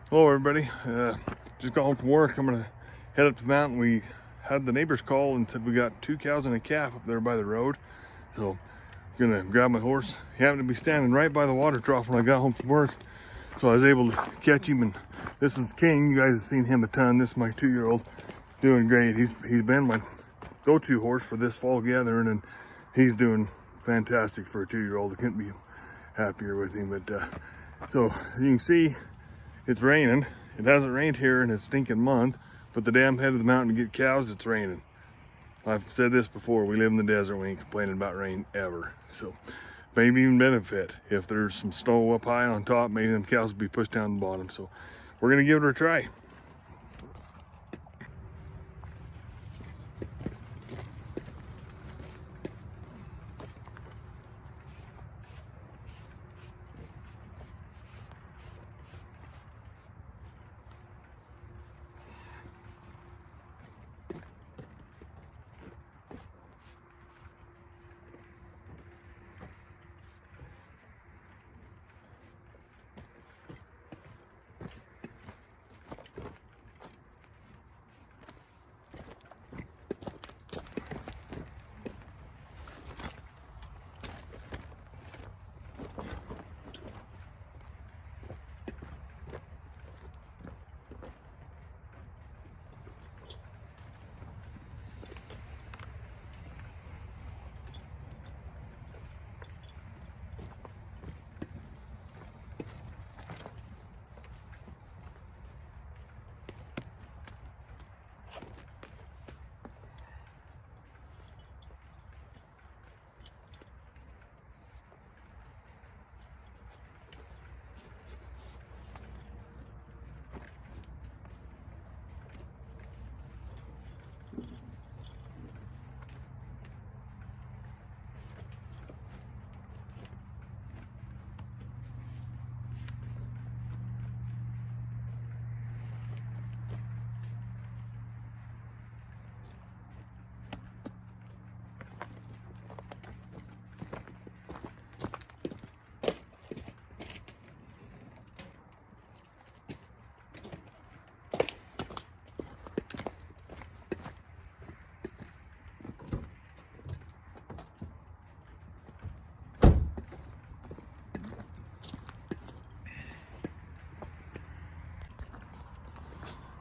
Hello everybody, just got home from work. I'm gonna head up to the mountain. We had the neighbors call and said we got 2 cows and a calf up there by the road. So I'm gonna grab my horse. He happened to be standing right by the water trough when I got home from work. So I was able to catch him, and this is King. You guys have seen him a ton. This is my 2-year-old, doing great. He's been my go-to horse for this fall gathering, and he's doing fantastic for a 2-year-old. I couldn't be happier with him. But so you can see, it's raining. It hasn't rained here in a stinking month, but the damn head of the mountain to get cows, it's raining. I've said this before, we live in the desert, we ain't complaining about rain ever. So maybe even benefit if there's some snow up high on top, maybe them cows will be pushed down the bottom. So we're gonna give it a try.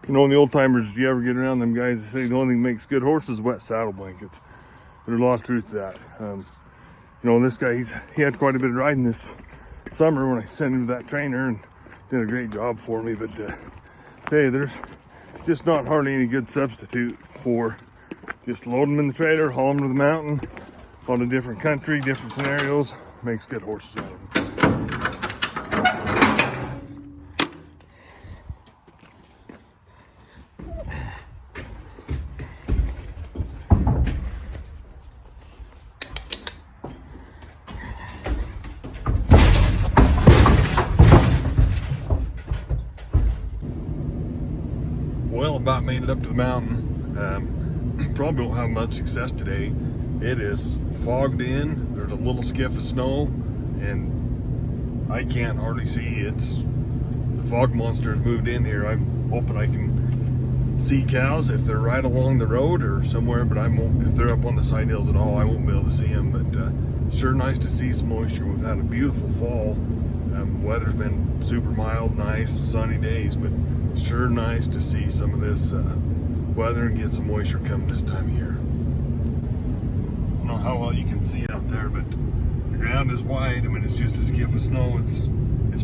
You know, in the old timers, if you ever get around them guys, they say the only thing that makes good horses is wet saddle blankets. There's a lot of truth to that. You know, this guy, he had quite a bit of riding this summer when I sent him to that trainer, and did a great job for me. But hey, there's just not hardly any good substitute for just load them in the trailer, haul them to the mountain, on a different country, different scenarios, makes good horses out of them. Well, about made it up to the mountain. Probably don't have much success today. It is fogged in. There's a little skiff of snow, and I can't hardly see. The fog monster has moved in here. I'm hoping I can see cows if they're right along the road or somewhere, but I won't. If they're up on the side hills at all, I won't be able to see them. But sure nice to see some moisture. We've had a beautiful fall. Weather's been super mild, nice, sunny days, but sure nice to see some of this weather and get some moisture coming this time of year. I don't know how well you can see out there, but the ground is white. I mean, it's just a skiff of snow. It's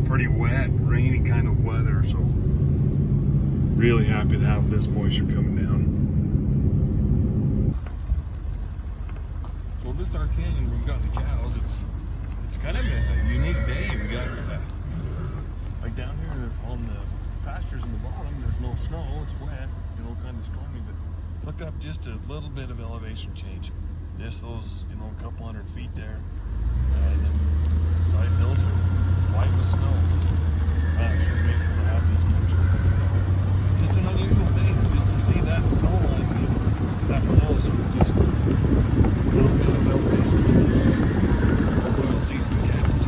pretty wet, rainy kind of weather, so really happy to have this moisture coming down. So this is our canyon. We've got the cows. It's kind of a unique day. We got like down here on the pastures in the bottom, there's no snow, it's wet, you know, kind of stormy, but look up just a little bit of elevation change. Just those, you know, a couple hundred feet there, and then side hills are white with snow. I'm sure grateful to have this moisture coming down. Just an unusual thing, just to see that snow line that close, just a little bit of elevation change. Hopefully we'll see some cows.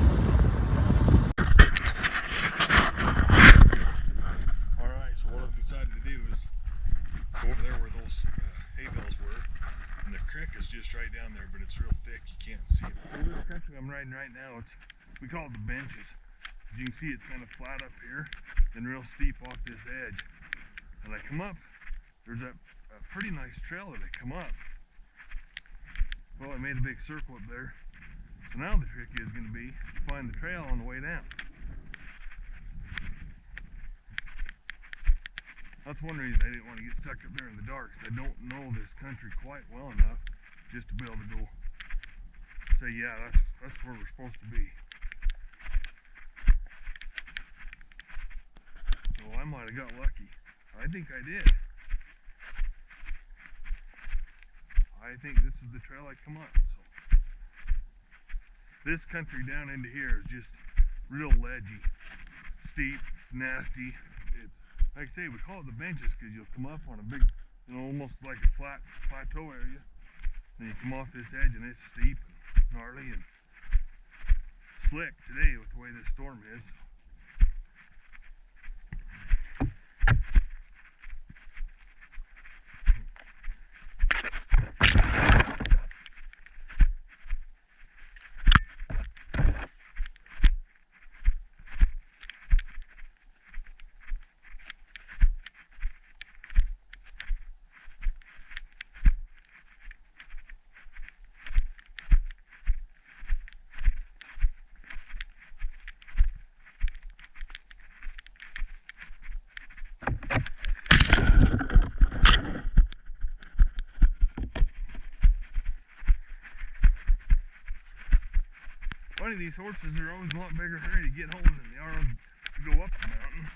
riding right now, we call it the benches. As you can see, it's kind of flat up here, then real steep off this edge. And I come up, there's a pretty nice trail that I come up. Well, I made a big circle up there. So now the trick is going to be to find the trail on the way down. That's one reason I didn't want to get stuck up there in the dark, because I don't know this country quite well enough just to be able to go say, yeah, that's where we're supposed to be. So I might have got lucky. I think I did. I think this is the trail I come up. So this country down into here is just real ledgy, steep, nasty. It's like I say, we call it the benches because you'll come up on a big, almost like a flat plateau area. Then you come off this edge and it's steep and gnarly and slick today with the way this storm is. Funny, these horses are always a lot bigger hurry to get home than they are to go up the mountain.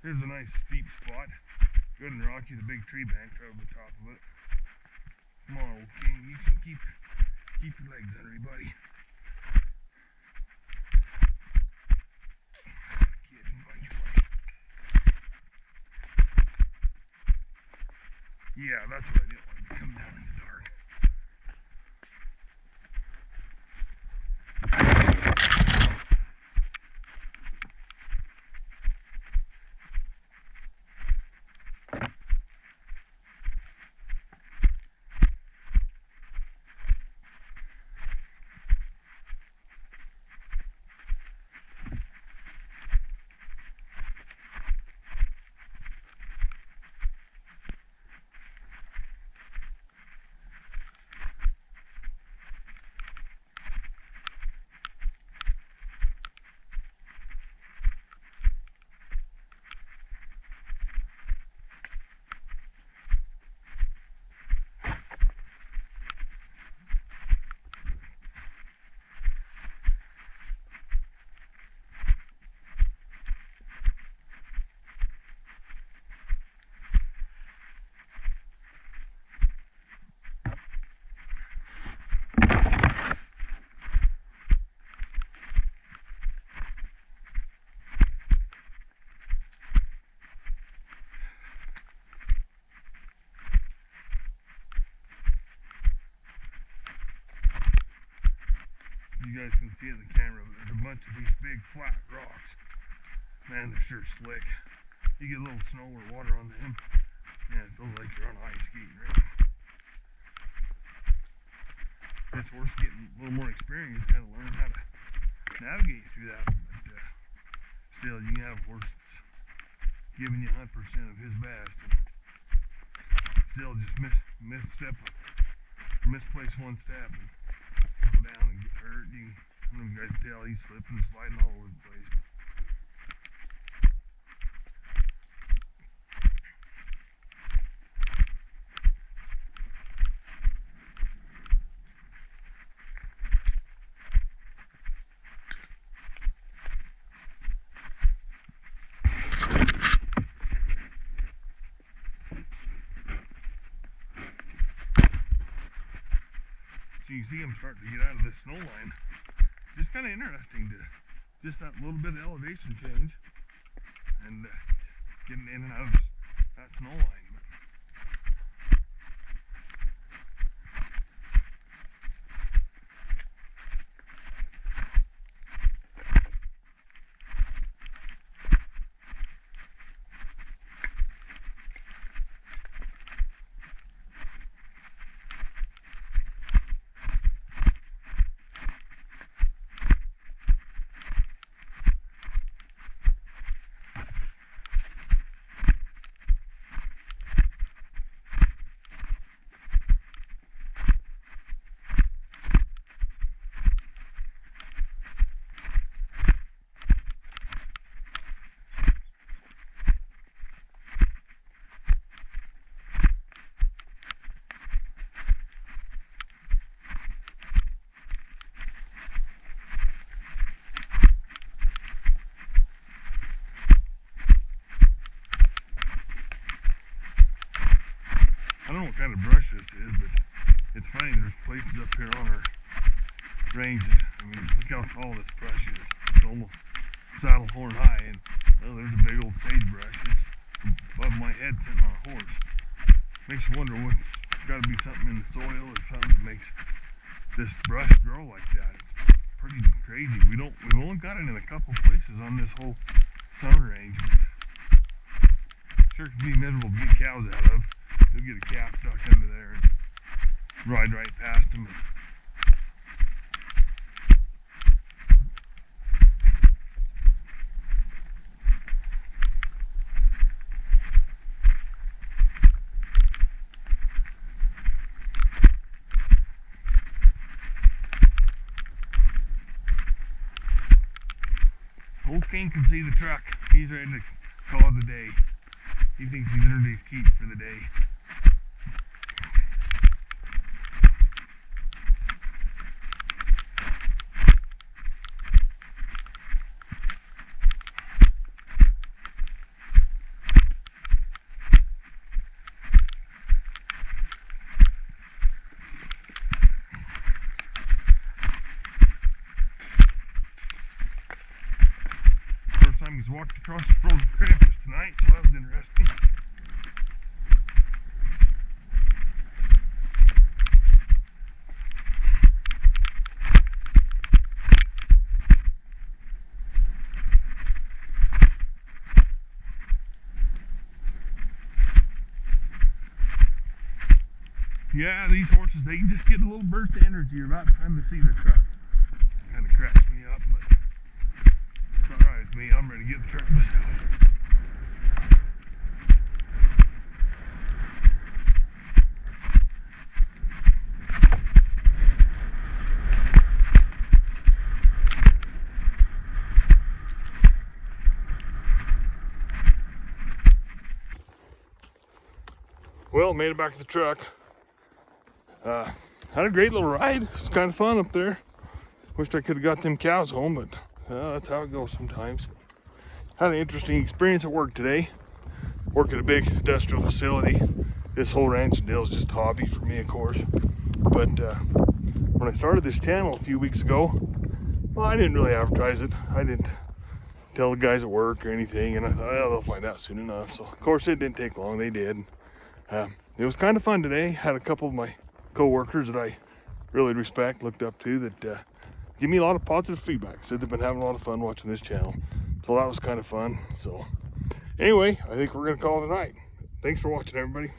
Here's a nice steep spot. Good and rocky, the big tree bank right over the top of it. Come on, old king, you can keep your legs under you, buddy. Yeah, that's what I didn't want to come down in the dark. You guys can see in the camera, there's a bunch of these big flat rocks. Man, they're sure slick. You get a little snow or water on them, yeah, it feels like you're on ice skating, right? This horse getting a little more experience, kind of learning how to navigate through that. But still, you can have a horse that's giving you 100% of his best, and still just misplace one step and go down and get hurt. I don't know if you guys can tell, he's slipping and sliding all over the place. So you see him starting to get out of this snow line. Just kind of interesting to just that little bit of elevation change and getting in and out of that snow line. I don't know what kind of brush this is, but it's funny, there's places up here on our range that, I mean, look how tall this brush is. It's almost saddle horn high, and well, there's a big old sagebrush. It's above my head sitting on a horse. Makes you wonder what's got to be something in the soil or something that makes this brush grow like that. It's pretty crazy. We've only got it in a couple places on this whole summer range, but sure can be miserable to get cows out of. You'll get a calf stuck under there and ride right past them. Old King can see the truck. He's ready to call it a day. He thinks he's earned his keep for the day. He's walked across the frozen crampers tonight, so that was interesting. Yeah, these horses, they just get a little burst of energy about time to see the truck. Kind of cracks me up, but it's alright with me. I'm ready to get the truck myself. Well, made it back to the truck. Had a great little ride. It's kind of fun up there. Wished I could have got them cows home, but that's how it goes sometimes. Had an interesting experience at work today. Work at a big industrial facility. This whole ranch deal is just a hobby for me, of course. But when I started this channel a few weeks ago, well, I didn't really advertise it. I didn't tell the guys at work or anything, and I thought, well, they'll find out soon enough. So, of course, it didn't take long. They did. It was kind of fun today. Had a couple of my co-workers that I really respect, looked up to, that give me a lot of positive feedback. Said they've been having a lot of fun watching this channel. So that was kind of fun. So anyway, I think we're gonna call it a night. Thanks for watching, everybody.